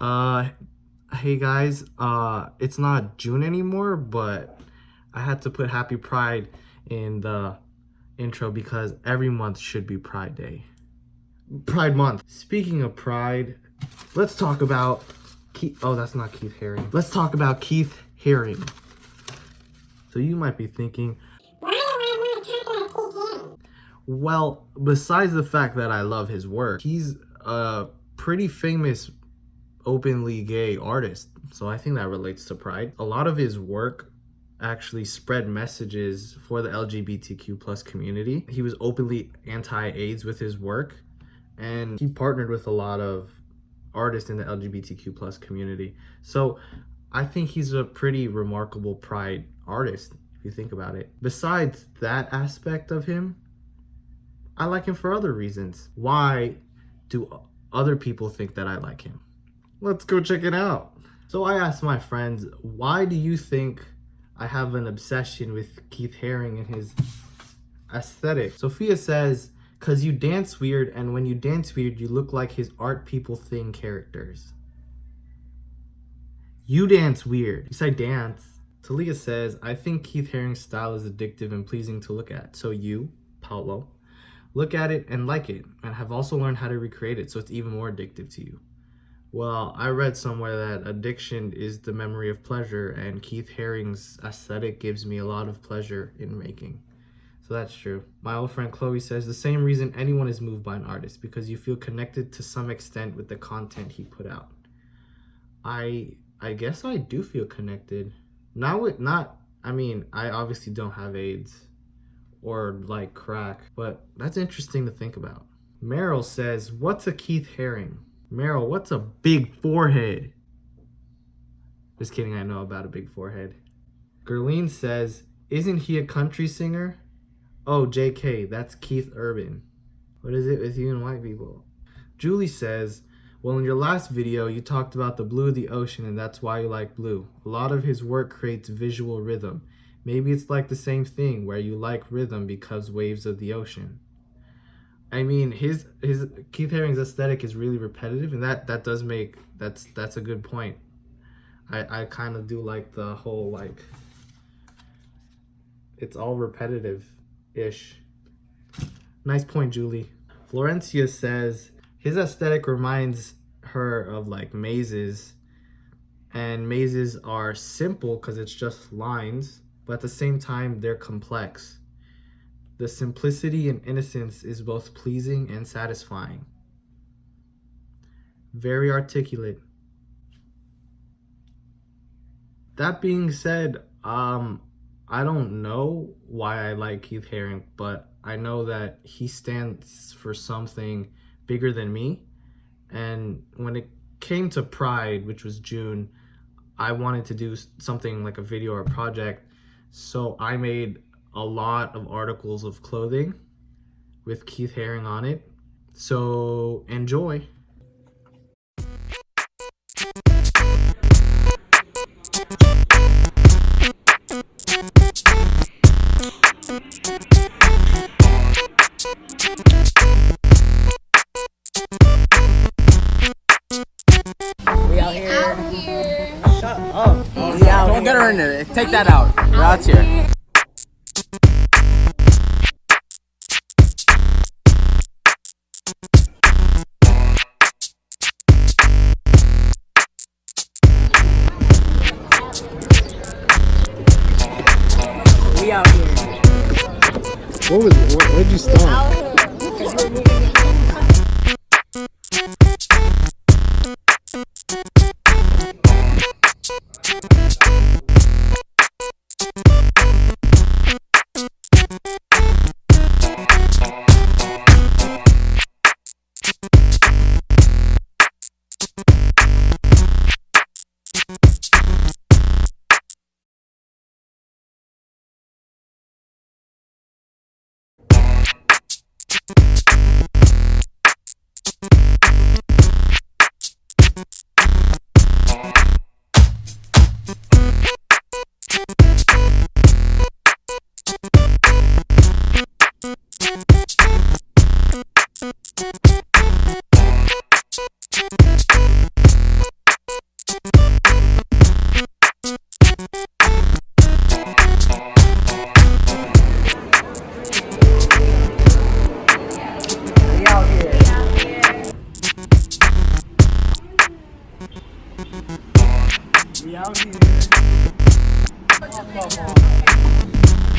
Uh, hey guys, it's not June anymore, but I had to put Happy Pride in the intro because every month should be Pride Day. Pride Month. Speaking of Pride, let's talk about Keith. Oh, that's not Keith Haring. Let's talk about Keith Haring. So you might be thinking, why do I want to talk about Keith Haring? well, besides the fact that I love his work, he's a pretty famous openly gay artist. So I think that relates to Pride. A lot of his work actually spread messages for the LGBTQ plus community. He was openly anti-AIDS with his work, and he partnered with a lot of artists in the LGBTQ plus community. So I think he's a pretty remarkable Pride artist if you think about it. Besides that aspect of him, I like him for other reasons. Why do other people think that I like him? Let's go check it out. So I asked my friends, why do you think I have an obsession with Keith Haring and his aesthetic? Sophia says, cause you dance weird, and when you dance weird, you look like his art people thing characters. You dance weird. You say dance. Talia says, I think Keith Haring's style is addictive and pleasing to look at. So you, Paolo, look at it and like it, and have also learned how to recreate it so it's even more addictive to you. Well, I read somewhere that addiction is the memory of pleasure, and Keith Haring's aesthetic gives me a lot of pleasure in making. So that's true. My old friend Chloe says the same reason anyone is moved by an artist, because you feel connected to some extent with the content he put out. I guess I do feel connected. I obviously don't have AIDS or like crack, but that's interesting to think about. Meryl says, what's a Keith Haring? Meryl, what's a big forehead? Just kidding, I know about a big forehead. Gerline says, isn't he a country singer? Oh, JK, that's Keith Urban. What is it with you and white people? Julie says, well, in your last video, you talked about the blue of the ocean, and that's why you like blue. A lot of his work creates visual rhythm. Maybe it's like the same thing, where you like rhythm because waves of the ocean. I mean, his Keith Haring's aesthetic is really repetitive, and that does make that's a good point. I kind of do like the whole, like, it's all repetitive ish. Nice point, Julie. Florencia says his aesthetic reminds her of like mazes, and mazes are simple because it's just lines, but at the same time they're complex. The simplicity and innocence is both pleasing and satisfying. Very articulate. That being said, I don't know why I like Keith Haring, but I know that he stands for something bigger than me. And when it came to Pride, which was June, I wanted to do something like a video or a project. So I made a lot of articles of clothing with Keith Haring on it. So enjoy. We out here. Shut up. Don't get her in there. Take that out. We're out here. We out here. Where'd you stop? We out here.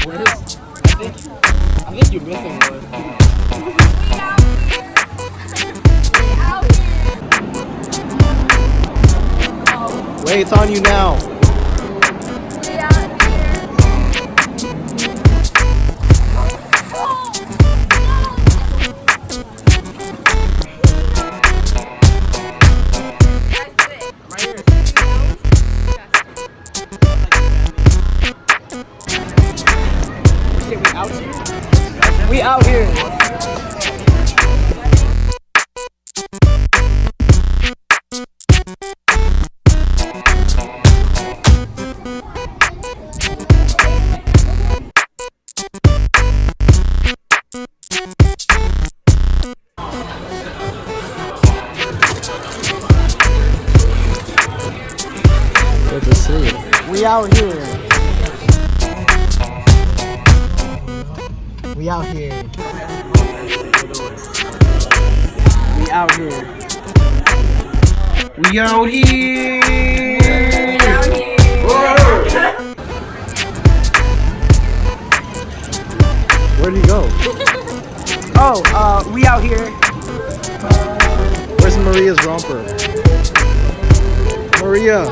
Where's? I think you're missing one. Wait, it's on you now. We out here. Good to see you. We out here. We out here. We out here. We out here. Where'd you go? Oh, we out here. Where's Maria's romper? Maria.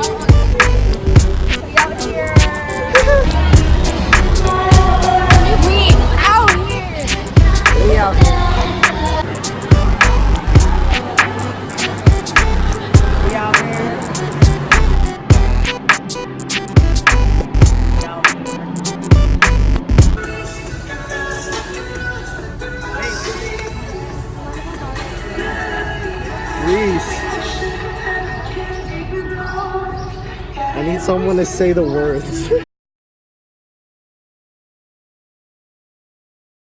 We out here. We out here. Reese. I need someone to say the words.